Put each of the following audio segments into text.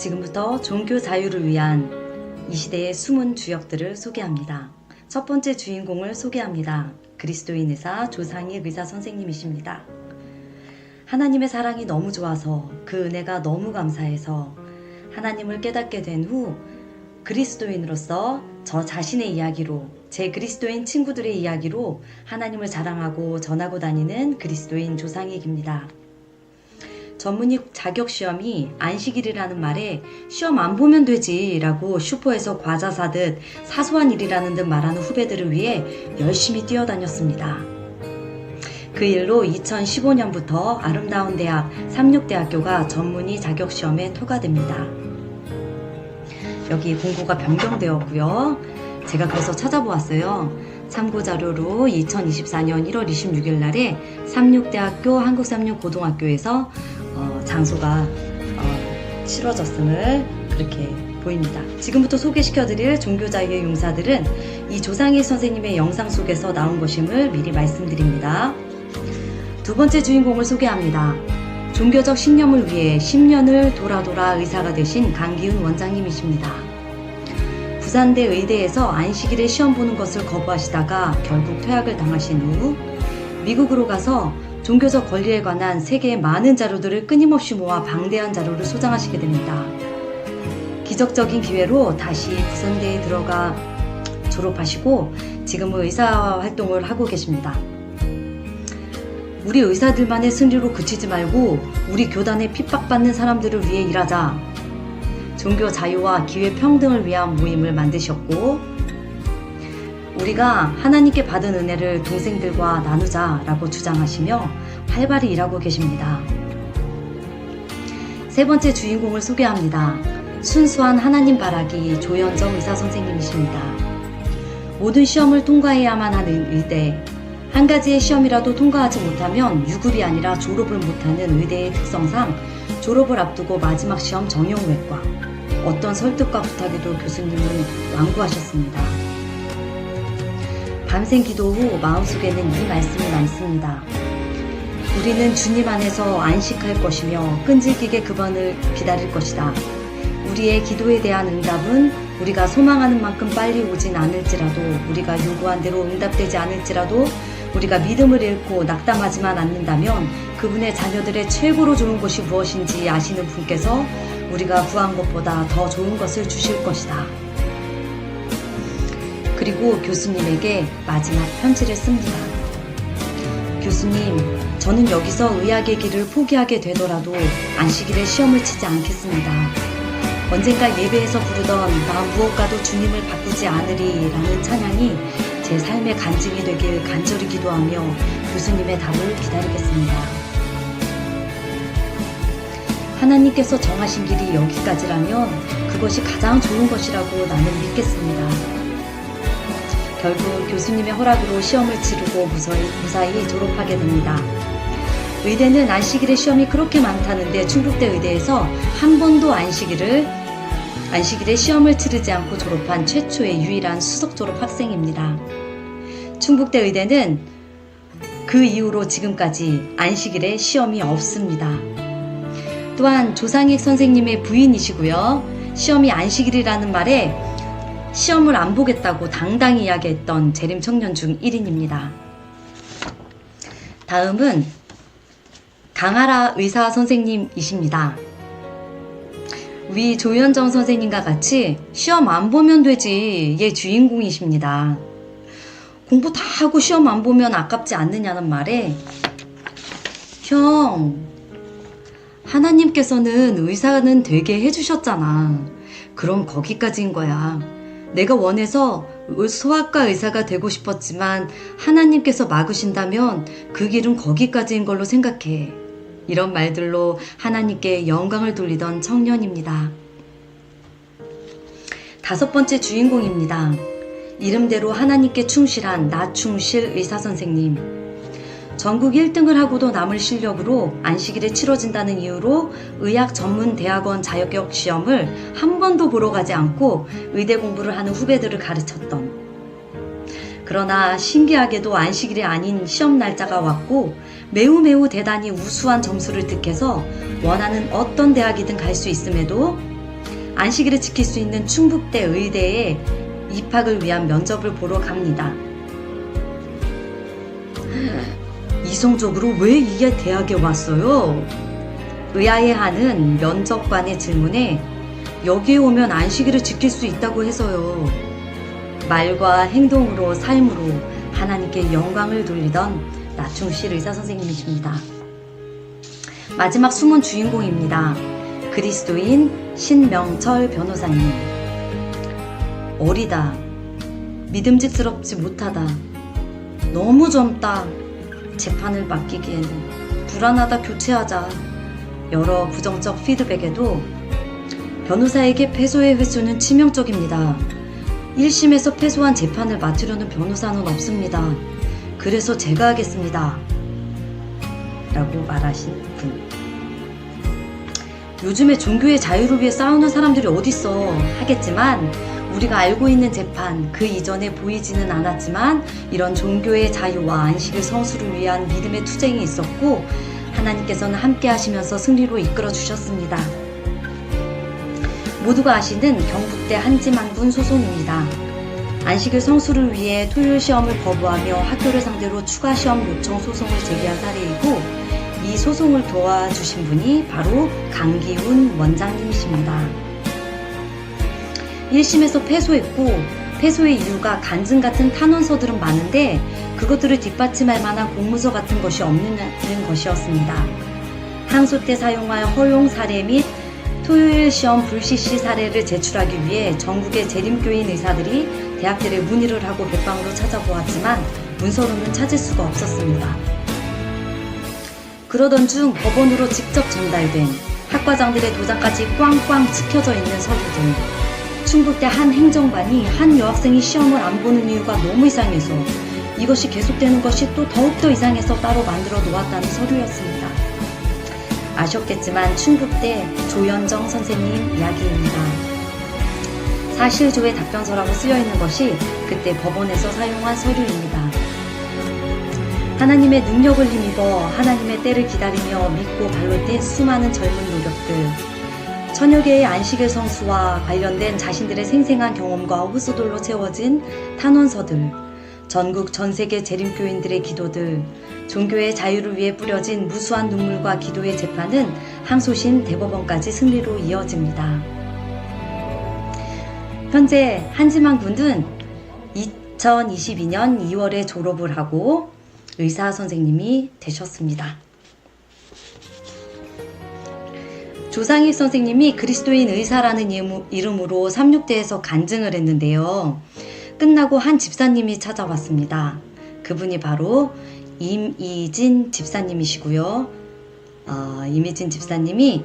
지금부터 종교 자유를 위한 이 시대의 숨은 주역들을 소개합니다. 첫 번째 주인공을 소개합니다. 그리스도인 의사 조상익 의사 선생님이십니다. 하나님의 사랑이 너무 좋아서 그 은혜가 너무 감사해서 하나님을 깨닫게 된 후 그리스도인으로서 저 자신의 이야기로 제 그리스도인 친구들의 이야기로 하나님을 자랑하고 전하고 다니는 그리스도인 조상익입니다. 전문의 자격시험이 안식일이라는 말에 시험 안 보면 되지 라고 슈퍼에서 과자 사듯 사소한 일이라는 듯 말하는 후배들을 위해 열심히 뛰어다녔습니다. 그 일로 2015년부터 아름다운 대학 삼육대학교가 전문의 자격시험에 통과됩니다. 여기 공고가 변경되었고요. 제가 그래서 찾아보았어요. 참고자료로 2024년 1월 26일 날에 삼육대학교 한국삼육고등학교에서 장소가 치러졌음을 그렇게 보입니다. 지금부터 소개시켜드릴 종교자유의 용사들은 이 조상익 선생님의 영상 속에서 나온 것임을 미리 말씀드립니다. 두 번째 주인공을 소개합니다. 종교적 신념을 위해 10년을 돌아 의사가 되신 강기훈 원장님이십니다. 부산대 의대에서 안식일에 시험 보는 것을 거부하시다가 결국 퇴학을 당하신 후 미국으로 가서 종교적 권리에 관한 세계의 많은 자료들을 끊임없이 모아 방대한 자료를 소장하시게 됩니다. 기적적인 기회로 다시 부산대에 들어가 졸업하시고 지금은 의사 활동을 하고 계십니다. 우리 의사들만의 승리로 그치지 말고 우리 교단에 핍박받는 사람들을 위해 일하자. 종교 자유와 기회 평등을 위한 모임을 만드셨고 우리가 하나님께 받은 은혜를 동생들과 나누자라고 주장하시며 활발히 일하고 계십니다. 세 번째 주인공을 소개합니다. 순수한 하나님 바라기 조현정 의사 선생님이십니다. 모든 시험을 통과해야만 하는 의대, 한 가지의 시험이라도 통과하지 못하면 유급이 아니라 졸업을 못하는 의대의 특성상 졸업을 앞두고 마지막 시험 정형외과, 어떤 설득과 부탁에도 교수님은 완고하셨습니다. 밤샘 기도 후 마음속에는 이 말씀이 남습니다. 우리는 주님 안에서 안식할 것이며 끈질기게 그분을 기다릴 것이다. 우리의 기도에 대한 응답은 우리가 소망하는 만큼 빨리 오진 않을지라도, 우리가 요구한 대로 응답되지 않을지라도 우리가 믿음을 잃고 낙담하지만 않는다면 그분의 자녀들의 최고로 좋은 것이 무엇인지 아시는 분께서 우리가 구한 것보다 더 좋은 것을 주실 것이다. 그리고 교수님에게 마지막 편지를 씁니다. 교수님, 저는 여기서 의학의 길을 포기하게 되더라도 안식일에 시험을 치지 않겠습니다. 언젠가 예배에서 부르던 나 무엇과도 주님을 바꾸지 않으리 라는 찬양이 제 삶의 간증이 되길 간절히 기도하며 교수님의 답을 기다리겠습니다. 하나님께서 정하신 길이 여기까지라면 그것이 가장 좋은 것이라고 나는 믿겠습니다. 결국 교수님의 허락으로 시험을 치르고 무사히 졸업하게 됩니다. 의대는 안식일에 시험이 그렇게 많다는데 충북대 의대에서 한 번도 안식일에 시험을 치르지 않고 졸업한 최초의 유일한 수석 졸업 학생입니다. 충북대 의대는 그 이후로 지금까지 안식일에 시험이 없습니다. 또한 조상익 선생님의 부인이시고요. 시험이 안식일이라는 말에 시험을 안 보겠다고 당당히 이야기했던 재림 청년 중 1인입니다. 다음은 강하라 의사 선생님이십니다. 위 조현정 선생님과 같이 시험 안 보면 되지의 주인공이십니다. 공부 다 하고 시험 안 보면 아깝지 않느냐는 말에 형, 하나님께서는 의사는 되게 해주셨잖아. 그럼 거기까지인 거야. 내가 원해서 소아과 의사가 되고 싶었지만 하나님께서 막으신다면 그 길은 거기까지인 걸로 생각해. 이런 말들로 하나님께 영광을 돌리던 청년입니다. 다섯 번째 주인공입니다. 이름대로 하나님께 충실한 나충실 의사선생님. 전국 1등을 하고도 남을 실력으로 안식일에 치러진다는 이유로 의학 전문 대학원 자격 시험을 한 번도 보러 가지 않고 의대 공부를 하는 후배들을 가르쳤던, 그러나 신기하게도 안식일이 아닌 시험 날짜가 왔고 매우 대단히 우수한 점수를 득해서 원하는 어떤 대학이든 갈 수 있음에도 안식일을 지킬 수 있는 충북대 의대에 입학을 위한 면접을 보러 갑니다. 이성적으로 왜 이 대학에 왔어요? 의아해하는 면접관의 질문에 여기에 오면 안식일을 지킬 수 있다고 해서요. 말과 행동으로 삶으로 하나님께 영광을 돌리던 나충실 의사선생님이십니다. 마지막 숨은 주인공입니다. 그리스도인 신명철 변호사님. 어리다. 믿음직스럽지 못하다. 너무 젊다. 재판을 맡기기에는 불안하다. 교체하자. 여러 부정적 피드백에도 변호사에게 패소의 횟수는 치명적입니다. 1심에서 패소한 재판을 맡으려는 변호사는 없습니다. 그래서 제가 하겠습니다. 라고 말하신 분. 요즘에 종교의 자유를 위해 싸우는 사람들이 어딨어 하겠지만 우리가 알고 있는 재판 그 이전에 보이지는 않았지만 이런 종교의 자유와 안식일 성수를 위한 믿음의 투쟁이 있었고 하나님께서는 함께 하시면서 승리로 이끌어 주셨습니다. 모두가 아시는 경북대 한지만군 소송입니다. 안식일 성수를 위해 토요일 시험을 거부하며 학교를 상대로 추가 시험 요청 소송을 제기한 사례이고 이 소송을 도와주신 분이 바로 강기훈 원장님이십니다. 1심에서 패소했고 패소의 이유가 간증 같은 탄원서들은 많은데 그것들을 뒷받침할 만한 공문서 같은 것이 없는 것이었습니다. 항소 때 사용할 허용 사례 및 토요일 시험 불실시 사례를 제출하기 위해 전국의 재림교인 의사들이 대학들에 문의를 하고 백방으로 찾아보았지만 문서로는 찾을 수가 없었습니다. 그러던 중 법원으로 직접 전달된 학과장들의 도장까지 꽝꽝 찍혀져 있는 서류들. 충북대 한 행정반이 한 여학생이 시험을 안 보는 이유가 너무 이상해서 이것이 계속되는 것이 또 더욱더 이상해서 따로 만들어 놓았다는 서류였습니다. 아셨겠지만 충북대 조현정 선생님 이야기입니다. 사실조회 답변서라고 쓰여있는 것이 그때 법원에서 사용한 서류입니다. 하나님의 능력을 힘입어 하나님의 때를 기다리며 믿고 발로 뗀 수많은 젊은 노력들, 천여 개의 안식일 성수와 관련된 자신들의 생생한 경험과 호소들로 채워진 탄원서들, 전국 전세계 재림교인들의 기도들, 종교의 자유를 위해 뿌려진 무수한 눈물과 기도의 재판은 항소심 대법원까지 승리로 이어집니다. 현재 한지만 군은 2022년 2월에 졸업을 하고 의사 선생님이 되셨습니다. 조상일 선생님이 그리스도인 의사라는 이름으로 삼육대에서 간증을 했는데요. 끝나고 한 집사님이 찾아왔습니다. 그분이 바로 임이진 집사님이시고요. 임이진 집사님이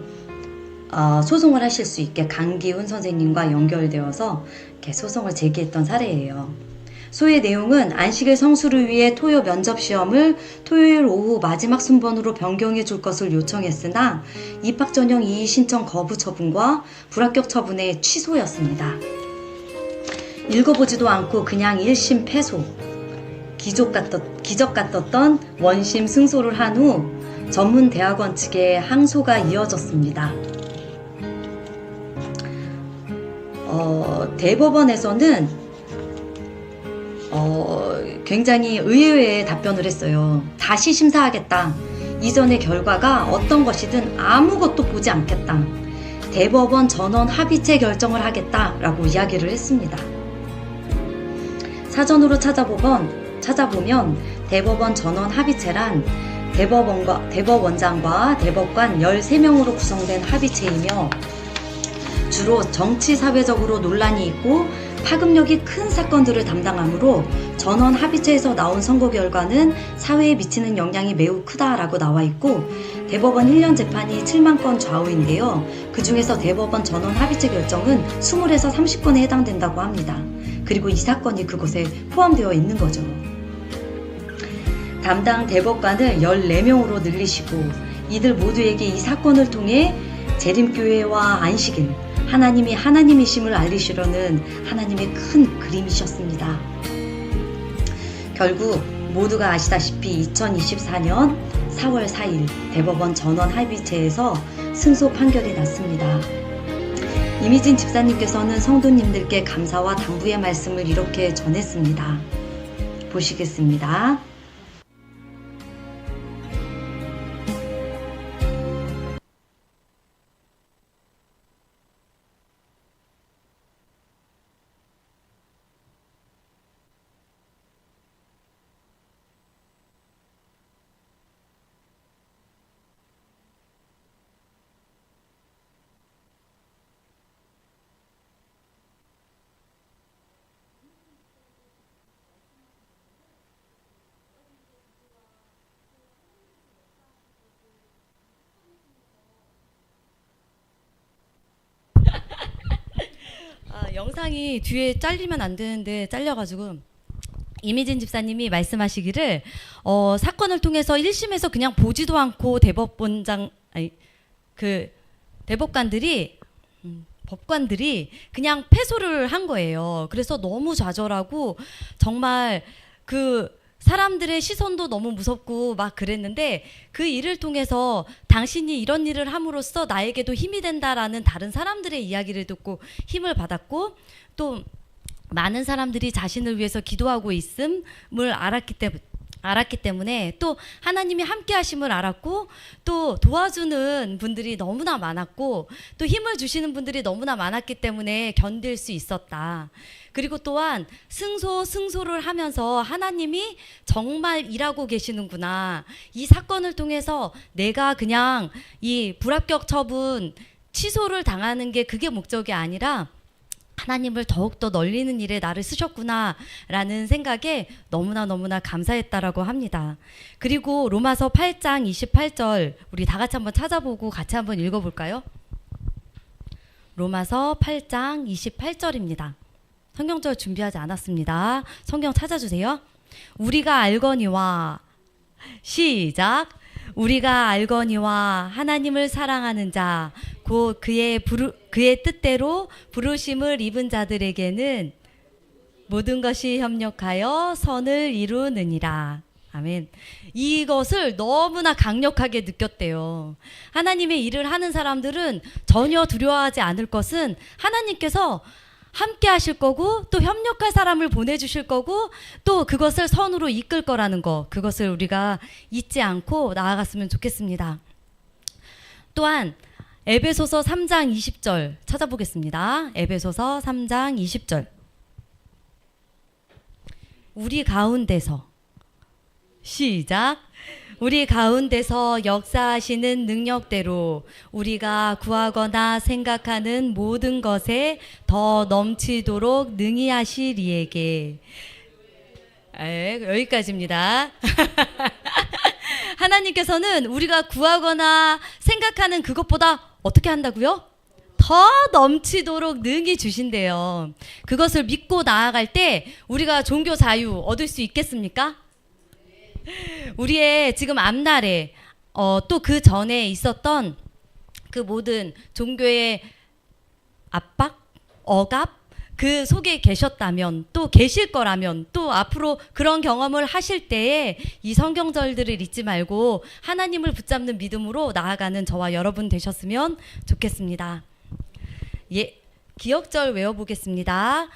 소송을 하실 수 있게 강기훈 선생님과 연결되어서 이렇게 소송을 제기했던 사례예요. 소의 내용은 안식일 성수를 위해 토요 면접 시험을 토요일 오후 마지막 순번으로 변경해 줄 것을 요청했으나 입학 전형 이의 신청 거부 처분과 불합격 처분의 취소였습니다. 읽어보지도 않고 그냥 1심 패소, 기적 같았던 원심 승소를 한 후 전문 대학원 측의 항소가 이어졌습니다. 대법원에서는 굉장히 의외의 답변을 했어요. 다시 심사하겠다. 이전의 결과가 어떤 것이든 아무것도 보지 않겠다. 대법원 전원 합의체 결정을 하겠다라고 이야기를 했습니다. 사전으로 찾아보면 대법원 전원 합의체란 대법원장과 대법관 13명으로 구성된 합의체이며 주로 정치 사회적으로 논란이 있고 파급력이 큰 사건들을 담당하므로 전원 합의체에서 나온 선고 결과는 사회에 미치는 영향이 매우 크다라고 나와 있고 대법원 1년 재판이 7만 건 좌우인데요. 그 중에서 대법원 전원 합의체 결정은 20에서 30건에 해당된다고 합니다. 그리고 이 사건이 그곳에 포함되어 있는 거죠. 담당 대법관을 14명으로 늘리시고 이들 모두에게 이 사건을 통해 재림교회와 안식일, 하나님이 하나님이심을 알리시려는 하나님의 큰 그림이셨습니다. 결국 모두가 아시다시피 2024년 4월 4일 대법원 전원 합의체에서 승소 판결이 났습니다. 이미진 집사님께서는 성도님들께 감사와 당부의 말씀을 이렇게 전했습니다. 보시겠습니다. 영상이 뒤에 잘리면 안 되는데 잘려가지고 이미진 집사님이 말씀하시기를 사건을 통해서 1심에서 그냥 보지도 않고 대법관들이 법관들이 그냥 패소를 한 거예요. 그래서 너무 좌절하고 정말 그 사람들의 시선도 너무 무섭고 막 그랬는데 그 일을 통해서 당신이 이런 일을 함으로써 나에게도 힘이 된다라는 다른 사람들의 이야기를 듣고 힘을 받았고 또 많은 사람들이 자신을 위해서 기도하고 있음을 알았기 때문에 또 하나님이 함께 하심을 알았고 또 도와주는 분들이 너무나 많았고 또 힘을 주시는 분들이 너무나 많았기 때문에 견딜 수 있었다. 그리고 또한 승소를 하면서 하나님이 정말 일하고 계시는구나. 이 사건을 통해서 내가 그냥 이 불합격 처분 취소를 당하는 게 그게 목적이 아니라 하나님을 더욱더 널리는 일에 나를 쓰셨구나 라는 생각에 너무나 감사했다라고 합니다. 그리고 로마서 8장 28절 우리 다 같이 한번 찾아보고 같이 한번 읽어볼까요? 로마서 8장 28절입니다. 성경절 준비하지 않았습니다. 성경 찾아주세요. 우리가 알거니와 시작. 우리가 알거니와 하나님을 사랑하는 자 곧 그의 뜻대로 부르심을 입은 자들에게는 모든 것이 협력하여 선을 이루느니라. 아멘. 이것을 너무나 강력하게 느꼈대요. 하나님의 일을 하는 사람들은 전혀 두려워하지 않을 것은 하나님께서 함께 하실 거고 또 협력할 사람을 보내주실 거고 또 그것을 선으로 이끌 거라는 거, 그것을 우리가 잊지 않고 나아갔으면 좋겠습니다. 또한 에베소서 3장 20절 찾아보겠습니다. 에베소서 3장 20절. 우리 가운데서 시작. 우리 가운데서 역사하시는 능력대로 우리가 구하거나 생각하는 모든 것에 더 넘치도록 능히 하실 이에게. 여기까지입니다. 하나님께서는 우리가 구하거나 생각하는 그것보다 어떻게 한다고요? 더 넘치도록 능히 주신대요. 그것을 믿고 나아갈 때 우리가 종교 자유 얻을 수 있겠습니까? 우리의 지금 앞날에 또 그 전에 있었던 그 모든 종교의 압박, 억압 그 속에 계셨다면 또 계실 거라면 또 앞으로 그런 경험을 하실 때에 이 성경절들을 잊지 말고 하나님을 붙잡는 믿음으로 나아가는 저와 여러분 되셨으면 좋겠습니다. 기억절 외워보겠습니다.